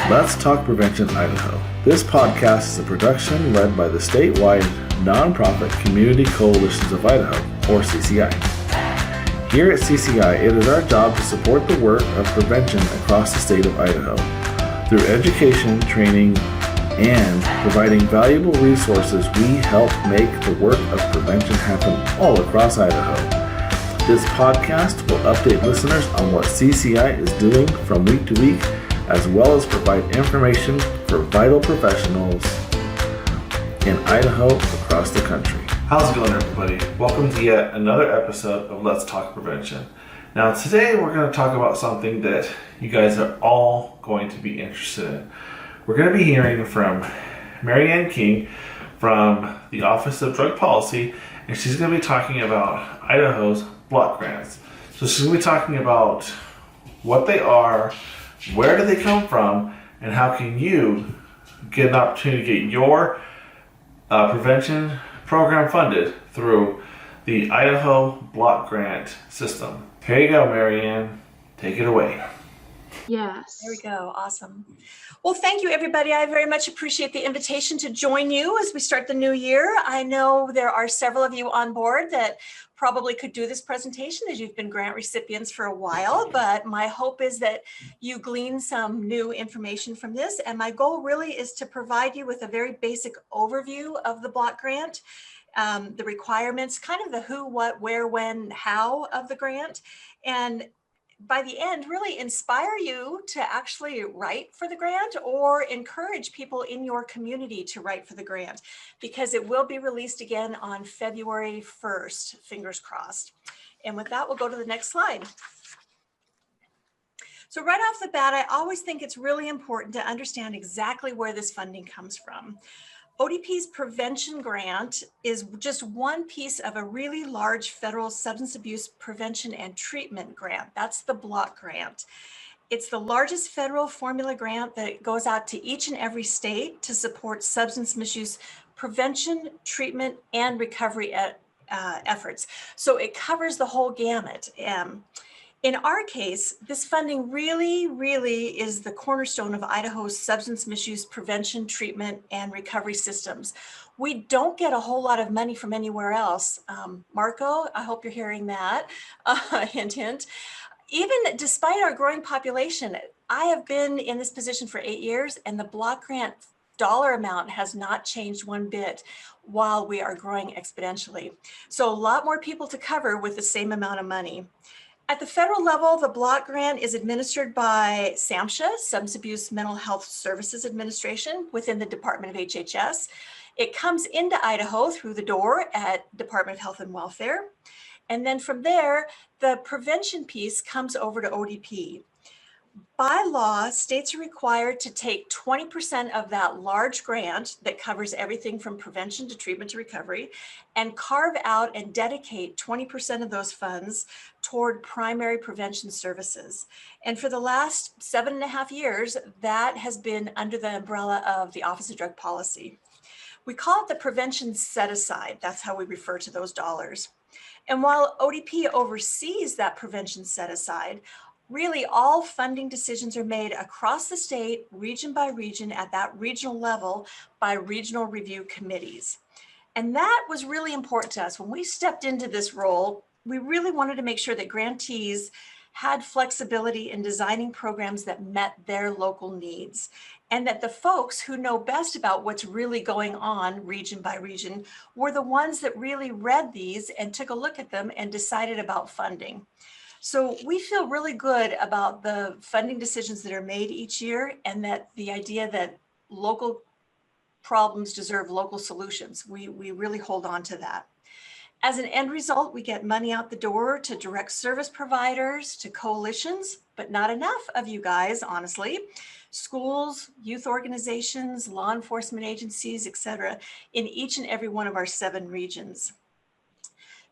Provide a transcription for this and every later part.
Let's Talk Prevention Idaho. This podcast is a production led by the statewide nonprofit Community Coalitions of Idaho, or CCI. Here at CCI, it is our job to support the work of prevention across the state of Idaho through education, training, and providing valuable resources. We help make the work of prevention happen all across Idaho. This podcast will update listeners on what CCI is doing from week to week, as well as provide information for vital professionals in Idaho across the country. How's it going, everybody? Welcome to yet another episode of Let's Talk Prevention. Now, today we're going to talk about something that you guys are all going to be interested in. We're going to be hearing from Marianne King from the Office of Drug Policy, and she's going to be talking about Idaho's block grants. So she's going to be talking about what they are, where do they come from, and how can you get an opportunity to get your prevention program funded through the Idaho block grant system. Here you go, Marianne. Take it away. Yes. There we go. Awesome. Well, thank you, everybody. I very much appreciate the invitation to join you as we start the new year. I know there are several of you on board that probably could do this presentation as you've been grant recipients for a while, but my hope is that you glean some new information from this. And my goal really is to provide you with a very basic overview of the block grant, the requirements, kind of the who, what, where, when, how of the grant. And by the end, really inspire you to actually write for the grant or encourage people in your community to write for the grant, because it will be released again on February 1st, fingers crossed. And with that, we'll go to the next slide. So right off the bat, I always think it's really important to understand exactly where this funding comes from. ODP's prevention grant is just one piece of a really large federal substance abuse prevention and treatment grant. That's the block grant. It's the largest federal formula grant that goes out to each and every state to support substance misuse prevention, treatment, and recovery efforts. So it covers the whole gamut. In our case, this funding really is the cornerstone of Idaho's substance misuse prevention, treatment, and recovery systems. We don't get a whole lot of money from anywhere else. Marco, I hope you're hearing that. Hint, hint. Even despite our growing population, I have been in this position for 8 years, and the block grant dollar amount has not changed one bit while we are growing exponentially. So a lot more people to cover with the same amount of money. At the federal level, the block grant is administered by SAMHSA, Substance Abuse Mental Health Services Administration, within the Department of HHS. It comes into Idaho through the door at Department of Health and Welfare. And then from there, the prevention piece comes over to ODP. By law, states are required to take 20% of that large grant that covers everything from prevention to treatment to recovery and carve out and dedicate 20% of those funds toward primary prevention services. And for the last 7.5 years, that has been under the umbrella of the Office of Drug Policy. We call it the prevention set aside. That's how we refer to those dollars. And while ODP oversees that prevention set aside, really, all funding decisions are made across the state, region by region, at that regional level by regional review committees. And that was really important to us. When we stepped into this role, we really wanted to make sure that grantees had flexibility in designing programs that met their local needs, and that the folks who know best about what's really going on region by region were the ones that really read these and took a look at them and decided about funding. So we feel really good about the funding decisions that are made each year, and that the idea that local problems deserve local solutions. We really hold on to that. As an end result, we get money out the door to direct service providers, to coalitions, but not enough of you guys, honestly, schools, youth organizations, law enforcement agencies, etc., in each and every one of our 7 regions.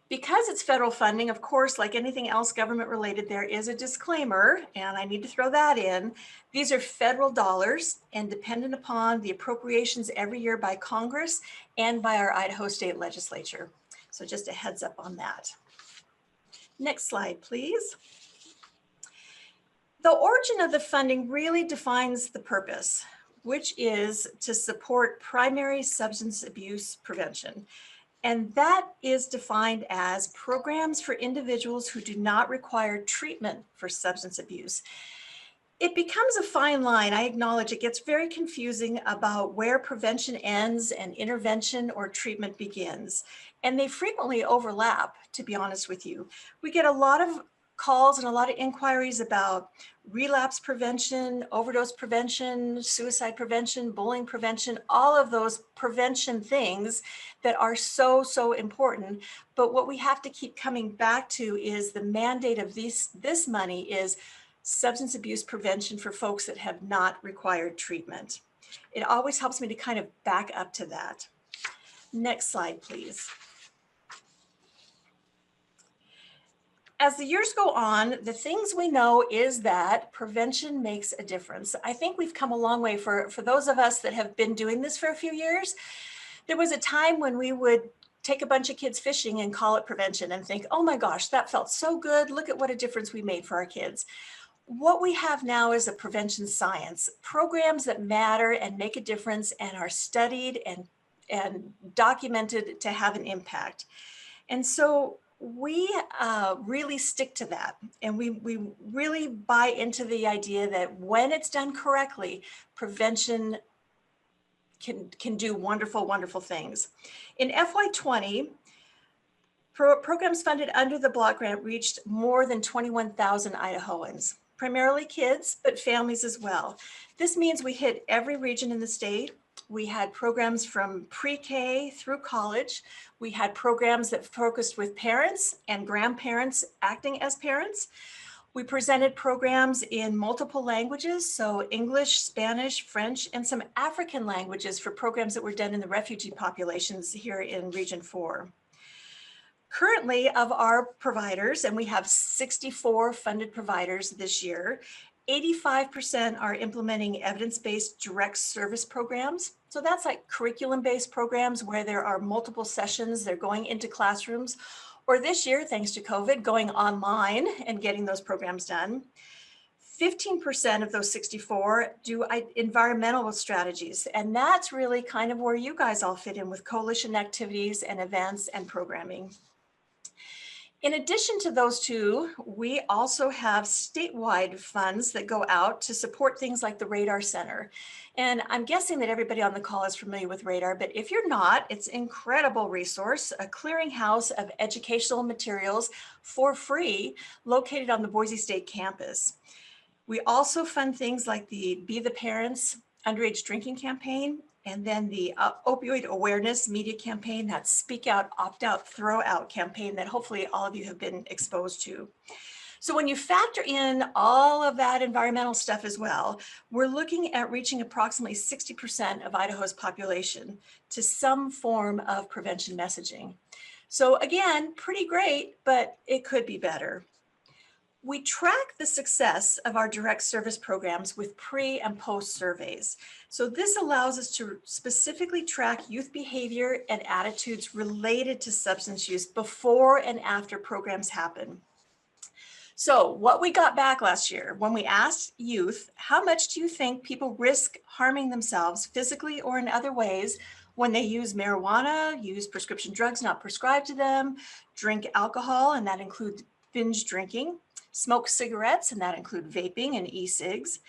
Because it's federal funding, of course, like anything else government related, there is a disclaimer, and I need to throw that in. These are federal dollars and dependent upon the appropriations every year by Congress and by our Idaho State Legislature. So just a heads up on that. Next slide, please. The origin of the funding really defines the purpose, which is to support primary substance abuse prevention. And that is defined as programs for individuals who do not require treatment for substance abuse. It becomes a fine line. I acknowledge it gets very confusing about where prevention ends and intervention or treatment begins. And they frequently overlap, to be honest with you. We get a lot of calls and a lot of inquiries about relapse prevention, overdose prevention, suicide prevention, bullying prevention, all of those prevention things that are so, so important. But what we have to keep coming back to is the mandate of this money is substance abuse prevention for folks that have not required treatment. It always helps me to kind of back up to that. Next slide, please. As the years go on, the things we know is that prevention makes a difference. I think we've come a long way for those of us that have been doing this for a few years. There was a time when we would take a bunch of kids fishing and call it prevention and think, oh my gosh, that felt so good. Look at what a difference we made for our kids. What we have now is a prevention science, programs that matter and make a difference and are studied and documented to have an impact. And so we really stick to that. And we really buy into the idea that when it's done correctly, prevention can do wonderful, wonderful things. In FY20, programs funded under the block grant reached more than 21,000 Idahoans. Primarily kids, but families as well. This means we hit every region in the state. We had programs from pre-K through college. We had programs that focused with parents and grandparents acting as parents. We presented programs in multiple languages, so English, Spanish, French, and some African languages for programs that were done in the refugee populations here in Region 4. Currently, of our providers, and we have 64 funded providers this year, 85% are implementing evidence-based direct service programs. So that's like curriculum-based programs where there are multiple sessions, they're going into classrooms, or this year, thanks to COVID, going online and getting those programs done. 15% of those 64 do environmental strategies, and that's really kind of where you guys all fit in with coalition activities and events and programming. In addition to those two, we also have statewide funds that go out to support things like the Radar Center. And I'm guessing that everybody on the call is familiar with Radar, but if you're not, it's an incredible resource, a clearinghouse of educational materials for free located on the Boise State campus. We also fund things like the Be the Parents underage drinking campaign, and then the opioid awareness media campaign, that Speak Out, Opt Out, Throw Out campaign that hopefully all of you have been exposed to. So when you factor in all of that environmental stuff as well, we're looking at reaching approximately 60% of Idaho's population to some form of prevention messaging. So again, pretty great, but it could be better. We track the success of our direct service programs with pre and post surveys. So this allows us to specifically track youth behavior and attitudes related to substance use before and after programs happen. So what we got back last year when we asked youth, how much do you think people risk harming themselves physically or in other ways when they use marijuana, use prescription drugs not prescribed to them, drink alcohol, and that includes binge drinking, smoke cigarettes, and that include vaping and e-cigs.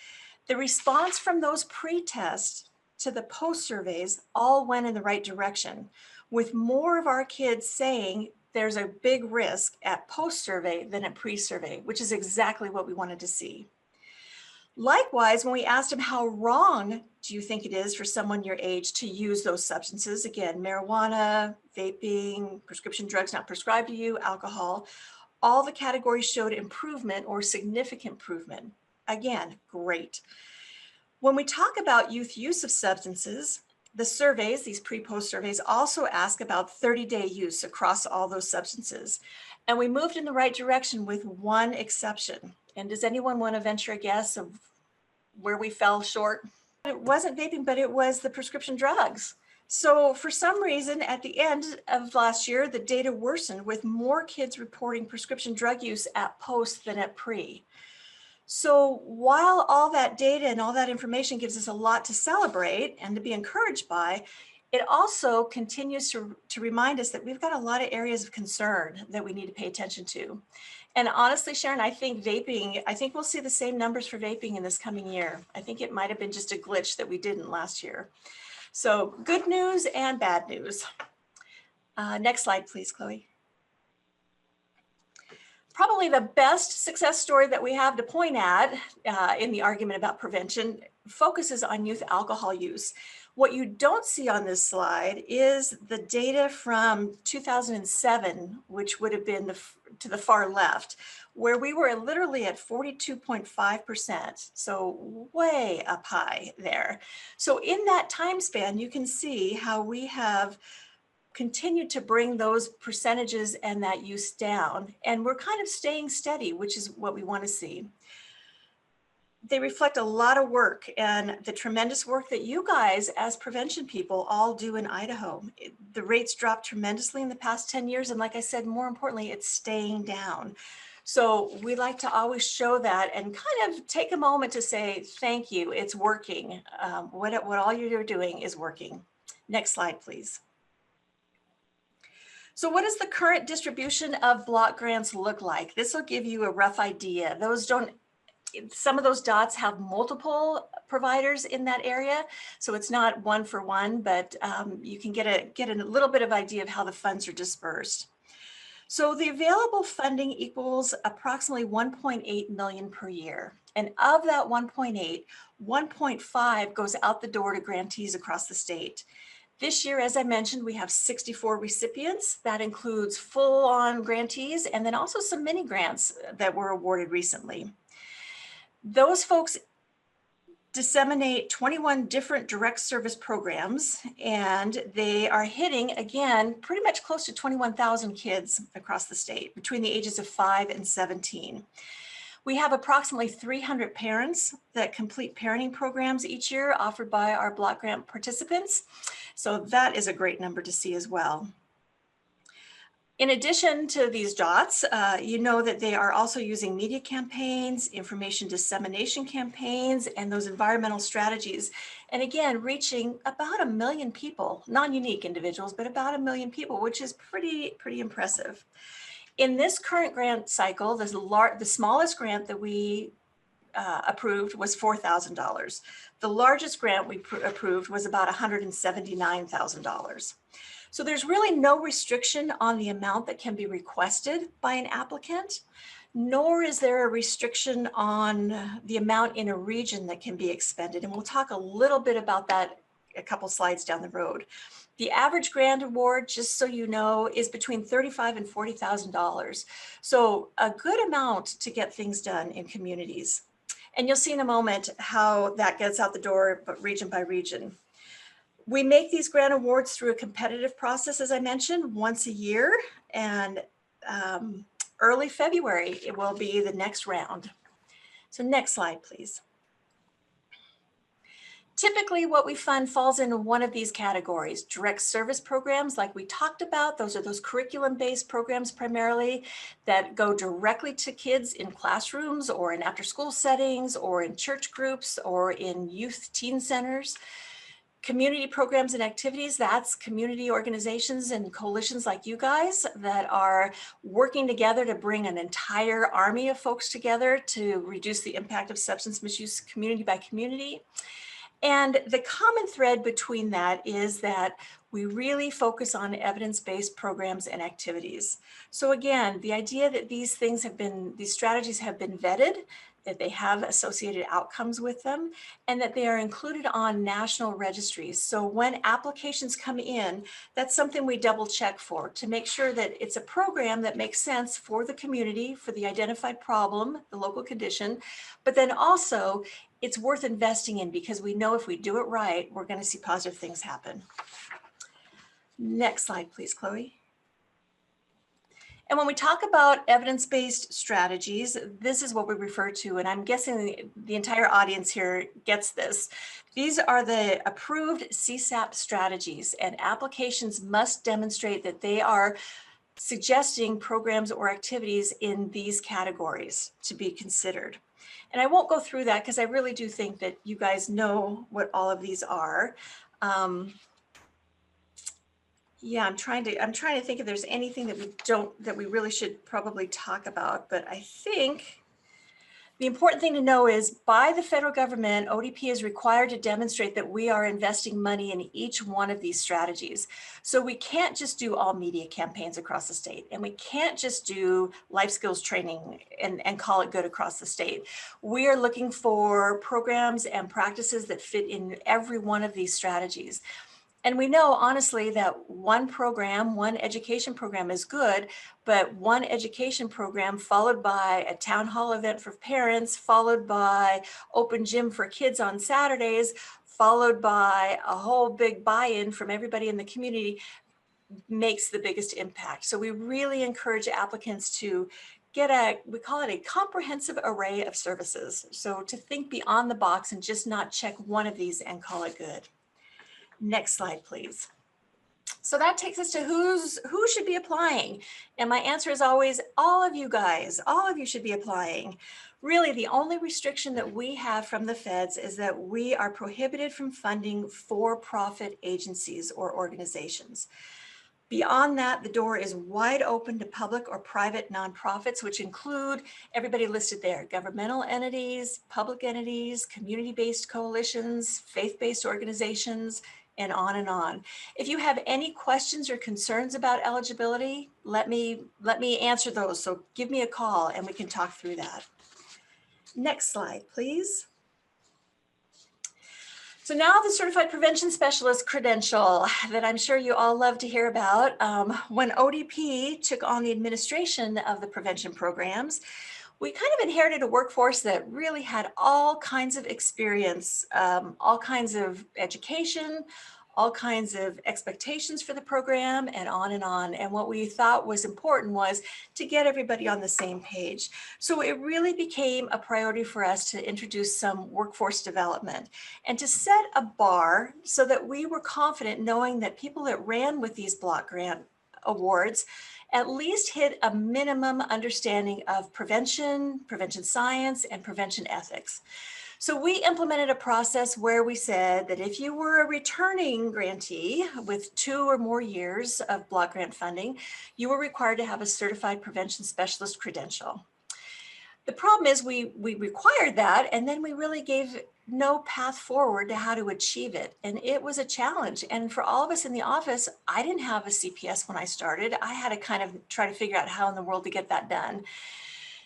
The response from those pre-tests to the post-surveys all went in the right direction, with more of our kids saying there's a big risk at post-survey than at pre-survey, which is exactly what we wanted to see. Likewise, when we asked them how wrong do you think it is for someone your age to use those substances, again, marijuana, vaping, prescription drugs not prescribed to you, alcohol, all the categories showed improvement or significant improvement. Again, great. When we talk about youth use of substances, the surveys, these pre-post surveys, also ask about 30-day use across all those substances. And we moved in the right direction with one exception. And does anyone want to venture a guess of where we fell short? It wasn't vaping, but it was the prescription drugs. So for some reason, at the end of last year, the data worsened with more kids reporting prescription drug use at post than at pre. So while all that data and all that information gives us a lot to celebrate and to be encouraged by, it also continues to remind us that we've got a lot of areas of concern that we need to pay attention to. And honestly, Sharon, I think we'll see the same numbers for vaping in this coming year. I think it might have been just a glitch that we didn't last year. So good news and bad news. Next slide, please, Chloe. Probably the best success story that we have to point at in the argument about prevention focuses on youth alcohol use. What you don't see on this slide is the data from 2007, which would have been to the far left, where we were literally at 42.5%, so way up high there. So in that time span, you can see how we have continued to bring those percentages and that use down, and we're kind of staying steady, which is what we want to see. They reflect a lot of work and the tremendous work that you guys as prevention people all do in Idaho. The rates dropped tremendously in the past 10 years, and like I said, more importantly, it's staying down. So we like to always show that and kind of take a moment to say, thank you, it's working. What all you're doing is working. Next slide, please. So what does the current distribution of block grants look like? This will give you a rough idea. Some of those dots have multiple providers in that area, so it's not one for one, but you can get a little bit of idea of how the funds are dispersed. So the available funding equals approximately 1.8 million per year. And of that 1.8, 1.5 goes out the door to grantees across the state. This year, as I mentioned, we have 64 recipients. That includes full-on grantees and then also some mini grants that were awarded recently. Those folks disseminate 21 different direct service programs, and they are hitting, again, pretty much close to 21,000 kids across the state between the ages of 5 and 17. We have approximately 300 parents that complete parenting programs each year offered by our block grant participants. So that is a great number to see as well. In addition to these dots, you know that they are also using media campaigns, information dissemination campaigns, and those environmental strategies. And again, reaching about 1 million people, non-unique individuals, but about 1 million people, which is pretty impressive. In this current grant cycle, the smallest grant that we approved was $4,000. The largest grant we approved was about $179,000. So there's really no restriction on the amount that can be requested by an applicant, nor is there a restriction on the amount in a region that can be expended. And we'll talk a little bit about that a couple slides down the road. The average grant award, just so you know, is between $35,000 and $40,000. So a good amount to get things done in communities. And you'll see in a moment how that gets out the door, but region by region. We make these grant awards through a competitive process, as I mentioned, once a year, and early February, it will be the next round. So next slide, please. Typically, what we fund falls into one of these categories. Direct service programs, like we talked about, those are those curriculum-based programs primarily that go directly to kids in classrooms or in after-school settings or in church groups or in youth teen centers. Community programs and activities, that's community organizations and coalitions like you guys that are working together to bring an entire army of folks together to reduce the impact of substance misuse community by community. And the common thread between that is that we really focus on evidence-based programs and activities. So again, the idea that these strategies have been vetted, that they have associated outcomes with them, and that they are included on national registries. So when applications come in, that's something we double check for to make sure that it's a program that makes sense for the community, for the identified problem, the local condition, but then also it's worth investing in because we know if we do it right, we're going to see positive things happen. Next slide, please, Chloe. And when we talk about evidence-based strategies, this is what we refer to, and I'm guessing the entire audience here gets this. These are the approved CSAP strategies, and applications must demonstrate that they are suggesting programs or activities in these categories to be considered. And I won't go through that because I really do think that you guys know what all of these are. Yeah, I'm trying to think if there's anything that we really should probably talk about, but I think the important thing to know is by the federal government, ODP is required to demonstrate that we are investing money in each one of these strategies. So we can't just do all media campaigns across the state, and we can't just do life skills training and call it good across the state. We are looking for programs and practices that fit in every one of these strategies. And we know honestly that one education program is good, but one education program followed by a town hall event for parents, followed by open gym for kids on Saturdays, followed by a whole big buy-in from everybody in the community makes the biggest impact. So we really encourage applicants to get we call it a comprehensive array of services. So to think beyond the box and just not check one of these and call it good. Next slide, please. So that takes us to who should be applying. And my answer is always, all of you guys, all of you should be applying. Really, the only restriction that we have from the feds is that we are prohibited from funding for-profit agencies or organizations. Beyond that, the door is wide open to public or private nonprofits, which include everybody listed there: governmental entities, public entities, community-based coalitions, faith-based organizations, and on and on. If you have any questions or concerns about eligibility, let me answer those. So give me a call and we can talk through that. Next slide, please. So now the Certified Prevention Specialist credential that I'm sure you all love to hear about. When ODP took on the administration of the prevention programs, we kind of inherited a workforce that really had all kinds of experience, all kinds of education, all kinds of expectations for the program, and on and on. And what we thought was important was to get everybody on the same page. So it really became a priority for us to introduce some workforce development and to set a bar so that we were confident knowing that people that ran with these block grant awards at least hit a minimum understanding of prevention science, and prevention ethics. So we implemented a process where we said that if you were a returning grantee with 2 or more years of block grant funding, you were required to have a Certified Prevention Specialist credential. The problem is we required that, and then we really gave no path forward to how to achieve it. And it was a challenge. And for all of us in the office, I didn't have a CPS when I started. I had to kind of try to figure out how in the world to get that done.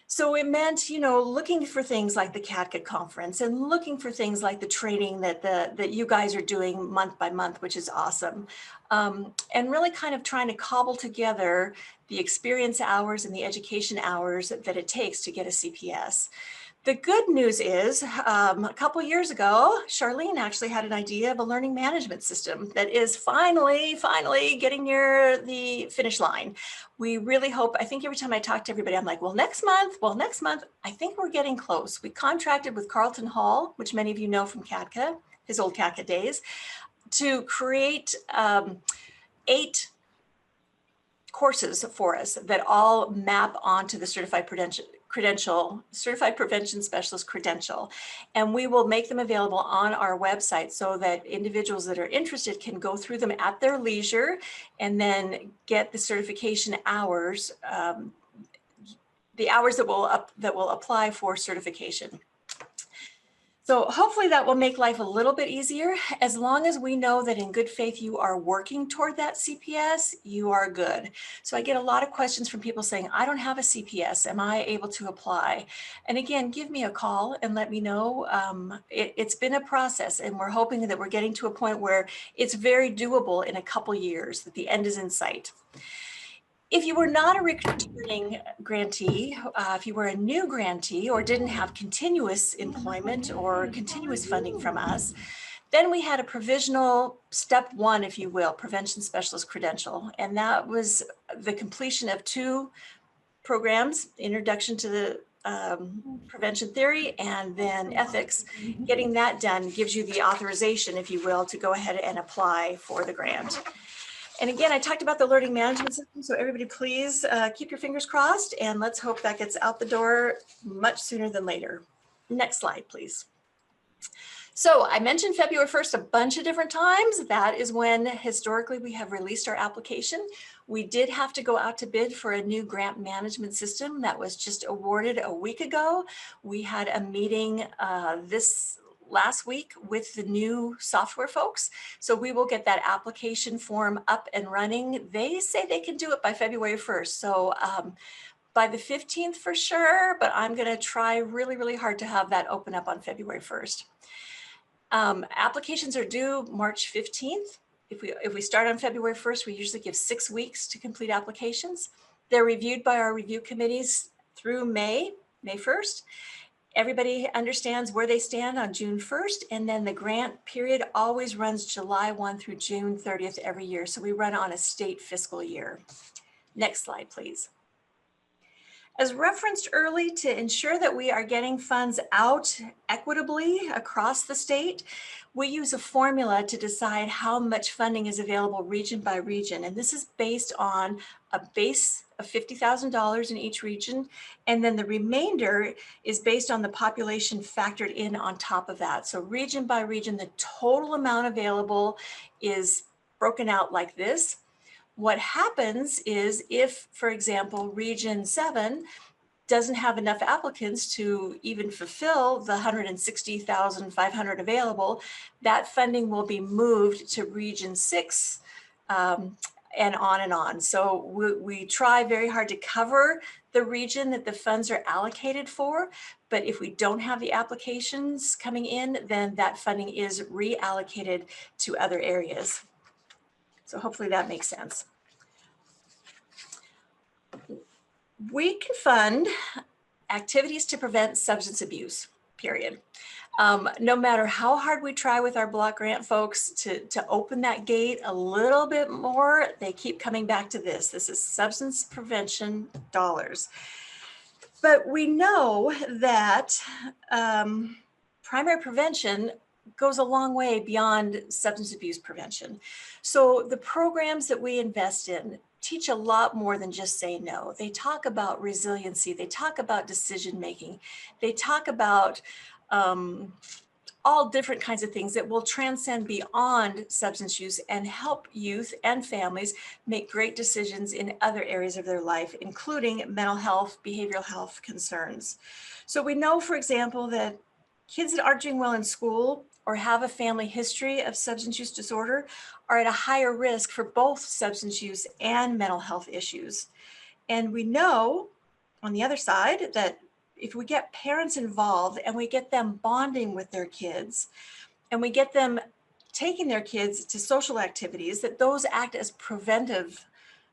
So it meant, looking for things like the CATCA conference and looking for things like the training that you guys are doing month by month, which is awesome. And really kind of trying to cobble together the experience hours and the education hours that it takes to get a CPS. The good news is a couple years ago, Charlene actually had an idea of a learning management system that is finally getting near the finish line. We really hope, I think every time I talk to everybody, I'm like, well, next month, I think we're getting close. We contracted with Carlton Hall, which many of you know from CATCA, his old CATCA days, to create 8 courses for us that all map onto the Certified Prevention Specialist credential. And we will make them available on our website so that individuals that are interested can go through them at their leisure and then get the certification hours, the hours that will apply for certification. So hopefully that will make life a little bit easier. As long as we know that in good faith you are working toward that CPS, you are good. So I get a lot of questions from people saying, I don't have a CPS. Am I able to apply? And again, give me a call and let me know. It's been a process, and we're hoping that we're getting to a point where it's very doable in a couple years, that the end is in sight. If you were not a returning grantee, if you were a new grantee or didn't have continuous employment or continuous funding from us, then we had a provisional step 1, if you will, prevention specialist credential. And that was the completion of 2 programs, introduction to the prevention theory and then ethics. Getting that done gives you the authorization, if you will, to go ahead and apply for the grant. And again, I talked about the learning management system, so everybody please keep your fingers crossed, and let's hope that gets out the door much sooner than later. Next slide, please. So I mentioned February 1st a bunch of different times. That is when historically we have released our application. We did have to go out to bid for a new grant management system that was just awarded a week ago. We had a meeting this last week with the new software folks. So we will get that application form up and running. They say they can do it by February 1st. So by the 15th for sure, but I'm gonna try really, really hard to have that open up on February 1st. Applications are due March 15th. If we start on February 1st, we usually give 6 weeks to complete applications. They're reviewed by our review committees through May 1st. Everybody understands where they stand on June 1st, and then the grant period always runs July 1 through June 30th every year. So we run on a state fiscal year. Next slide, please. As referenced early, to ensure that we are getting funds out equitably across the state, we use a formula to decide how much funding is available region by region. And this is based on a base of $50,000 in each region. And then the remainder is based on the population factored in on top of that. So region by region, the total amount available is broken out like this. What happens is if, for example, Region 7 doesn't have enough applicants to even fulfill the 160,500 available, that funding will be moved to Region 6 and on. So we try very hard to cover the region that the funds are allocated for, but if we don't have the applications coming in, then that funding is reallocated to other areas. So hopefully that makes sense. We can fund activities to prevent substance abuse, period. No matter how hard we try with our block grant folks to open that gate a little bit more, they keep coming back to this. This is substance prevention dollars. But we know that primary prevention goes a long way beyond substance abuse prevention. So the programs that we invest in teach a lot more than just say no. They talk about resiliency. They talk about decision making. They talk about all different kinds of things that will transcend beyond substance use and help youth and families make great decisions in other areas of their life, including mental health, behavioral health concerns. So we know, for example, that kids that aren't doing well in school or have a family history of substance use disorder are at a higher risk for both substance use and mental health issues. And we know on the other side that if we get parents involved and we get them bonding with their kids and we get them taking their kids to social activities, that those act as preventive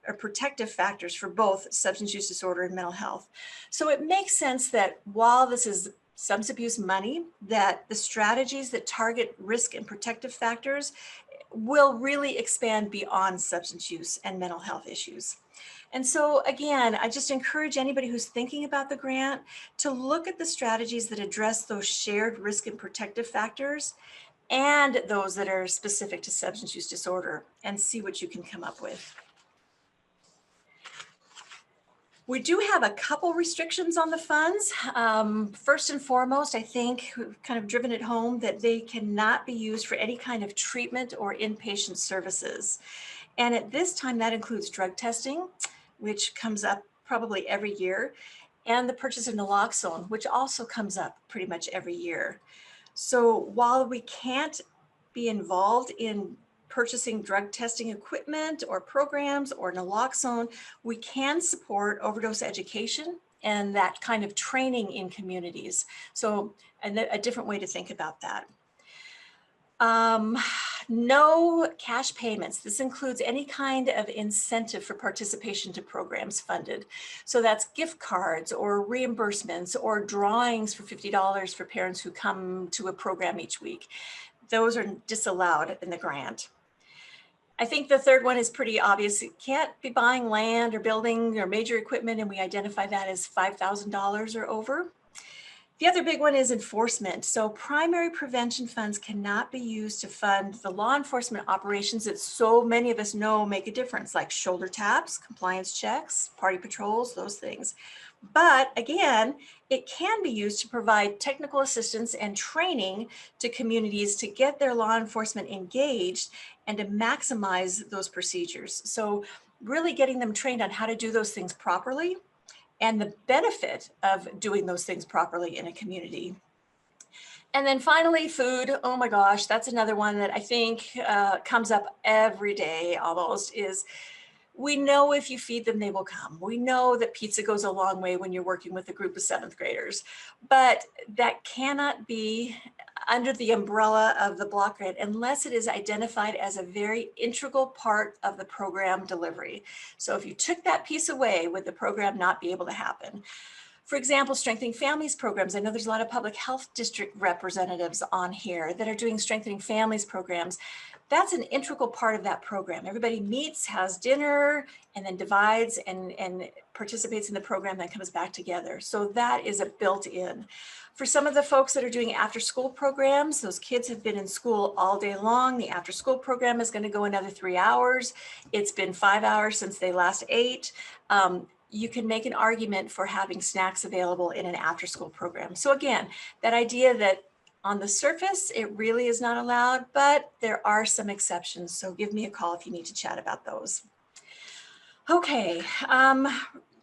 or protective factors for both substance use disorder and mental health. So it makes sense that while this is substance abuse money, that the strategies that target risk and protective factors will really expand beyond substance use and mental health issues. And so again, I just encourage anybody who's thinking about the grant to look at the strategies that address those shared risk and protective factors and those that are specific to substance use disorder and see what you can come up with. We do have a couple restrictions on the funds. First and foremost, I think we've kind of driven it home that they cannot be used for any kind of treatment or inpatient services. And at this time, that includes drug testing, which comes up probably every year, and the purchase of naloxone, which also comes up pretty much every year. So while we can't be involved in purchasing drug testing equipment or programs or naloxone, we can support overdose education and that kind of training in communities. So a different way to think about that. No cash payments. This includes any kind of incentive for participation to programs funded. So that's gift cards or reimbursements or drawings for $50 for parents who come to a program each week. Those are disallowed in the grant. I think the third one is pretty obvious. You can't be buying land or building or major equipment, and we identify that as $5,000 or over. The other big one is enforcement. So primary prevention funds cannot be used to fund the law enforcement operations that so many of us know make a difference, like shoulder taps, compliance checks, party patrols, those things. But again, it can be used to provide technical assistance and training to communities to get their law enforcement engaged and to maximize those procedures. So really getting them trained on how to do those things properly and the benefit of doing those things properly in a community. And then finally, food. Oh my gosh, that's another one that I think comes up every day almost, is we know if you feed them, they will come. We know that pizza goes a long way when you're working with a group of 7th graders, but that cannot be under the umbrella of the block grant unless it is identified as a very integral part of the program delivery. So if you took that piece away, would the program not be able to happen? For example, strengthening families programs. I know there's a lot of public health district representatives on here that are doing strengthening families programs. That's an integral part of that program. Everybody meets, has dinner, and then divides and participates in the program, then comes back together. So that is a built-in. For some of the folks that are doing after-school programs, those kids have been in school all day long. The after-school program is going to go another 3 hours. It's been 5 hours since they last ate. You can make an argument for having snacks available in an after-school program. So again, that idea that on the surface, it really is not allowed, but there are some exceptions. So give me a call if you need to chat about those. Okay,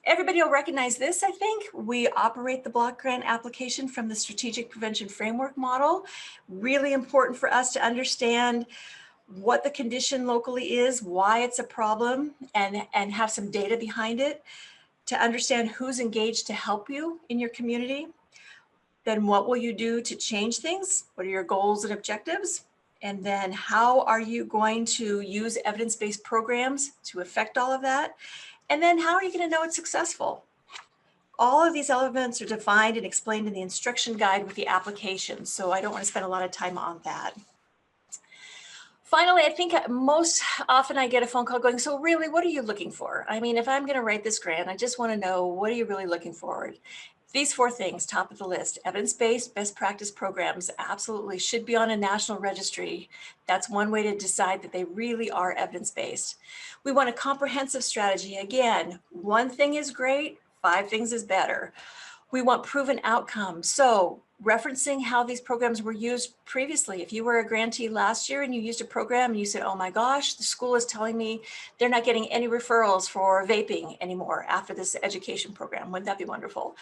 everybody will recognize this, I think. We operate the block grant application from the Strategic Prevention Framework model. Really important for us to understand what the condition locally is, why it's a problem, and have some data behind it to understand who's engaged to help you in your community. Then what will you do to change things? What are your goals and objectives? And then how are you going to use evidence-based programs to affect all of that? And then how are you going to know it's successful? All of these elements are defined and explained in the instruction guide with the application, so I don't want to spend a lot of time on that. Finally, I think most often I get a phone call going, so really, what are you looking for? I mean, if I'm going to write this grant, I just want to know, what are you really looking for? These 4 things, top of the list: evidence-based best practice programs absolutely should be on a national registry. That's one way to decide that they really are evidence-based. We want a comprehensive strategy. Again, 1 thing is great, 5 things is better. We want proven outcomes. So referencing how these programs were used previously. If you were a grantee last year and you used a program and you said, oh my gosh, the school is telling me they're not getting any referrals for vaping anymore after this education program, wouldn't that be wonderful?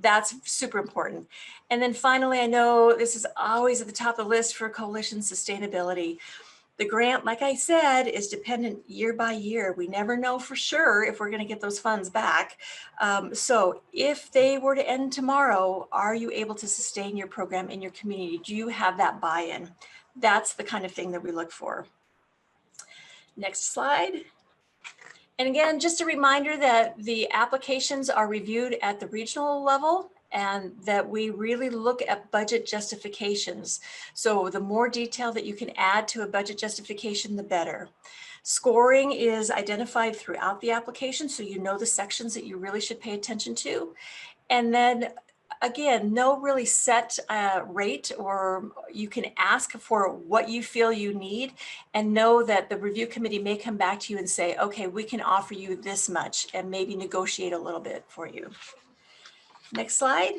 That's super important. And then finally, I know this is always at the top of the list for coalition sustainability. The grant, like I said, is dependent year by year. We never know for sure if we're going to get those funds back. So if they were to end tomorrow, are you able to sustain your program in your community? Do you have that buy-in? That's the kind of thing that we look for. Next slide. And again, just a reminder that the applications are reviewed at the regional level, and that we really look at budget justifications. So the more detail that you can add to a budget justification, the better. Scoring is identified throughout the application, so you know the sections that you really should pay attention to. And then again, no really set rate, or you can ask for what you feel you need and know that the review committee may come back to you and say, okay, we can offer you this much, and maybe negotiate a little bit for you. Next slide.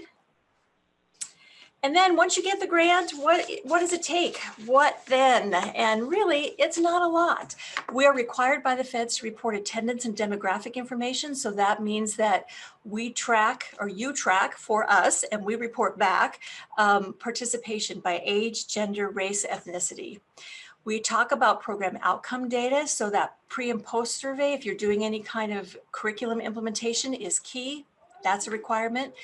And then once you get the grant, what does it take? What then? And really, it's not a lot. We are required by the feds to report attendance and demographic information. So that means that we track, or you track for us, and we report back participation by age, gender, race, ethnicity. We talk about program outcome data, so that pre and post survey, if you're doing any kind of curriculum implementation, is key. That's a requirement.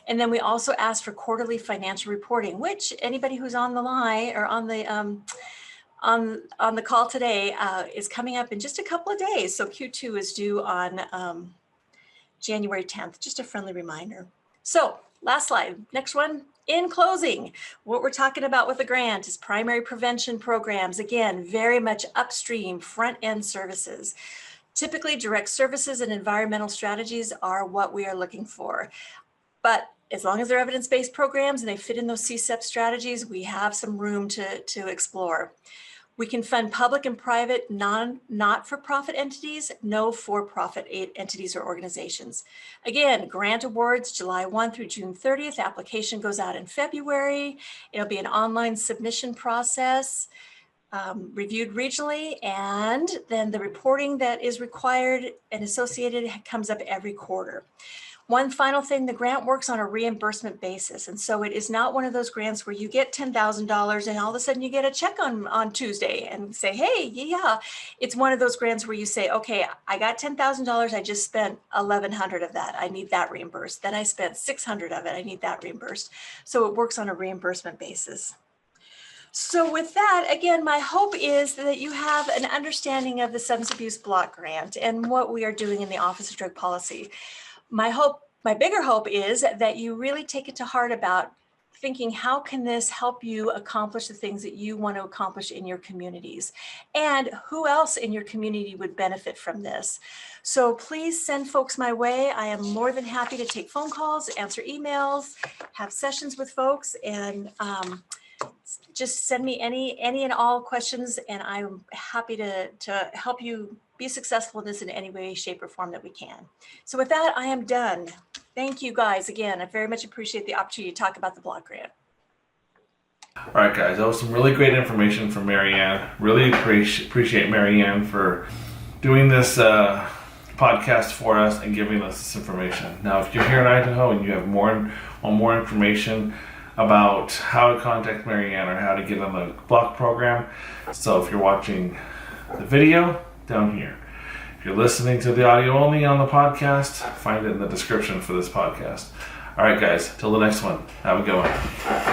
And then we also ask for quarterly financial reporting, which anybody who's on the line or on the call today is coming up in just a couple of days. So Q2 is due on January 10th, just a friendly reminder. So last slide, next one. In closing, what we're talking about with the grant is primary prevention programs. Again, very much upstream, front-end services. Typically, direct services and environmental strategies are what we are looking for. But as long as they're evidence-based programs and they fit in those CSEP strategies, we have some room to explore. We can fund public and private not-for-profit entities, no for-profit entities or organizations. Again, grant awards July 1 through June 30th. Application goes out in February. It'll be an online submission process, reviewed regionally, and then the reporting that is required and associated comes up every quarter. One final thing, the grant works on a reimbursement basis. And so it is not one of those grants where you get $10,000 and all of a sudden you get a check on Tuesday and say, hey, yeah. It's one of those grants where you say, okay, I got $10,000. I just spent 1,100 of that. I need that reimbursed. Then I spent 600 of it. I need that reimbursed. So it works on a reimbursement basis. So with that, again, my hope is that you have an understanding of the Substance Abuse Block Grant and what we are doing in the Office of Drug Policy. My bigger hope is that you really take it to heart about thinking, how can this help you accomplish the things that you want to accomplish in your communities? And who else in your community would benefit from this? So please send folks my way. I am more than happy to take phone calls, answer emails, have sessions with folks, and just send me any and all questions, and I'm happy to help you be successful in this in any way, shape, or form that we can. So with that, I am done. Thank you guys again. I very much appreciate the opportunity to talk about the block grant. All right, guys, that was some really great information from Marianne. Really appreciate Marianne for doing this podcast for us and giving us this information. Now, if you're here in Idaho and you have more information about how to contact Marianne or how to get on the block program, so if you're watching the video, down here. If you're listening to the audio only on the podcast, find it in the description for this podcast. All right, guys, till the next one, have a good one.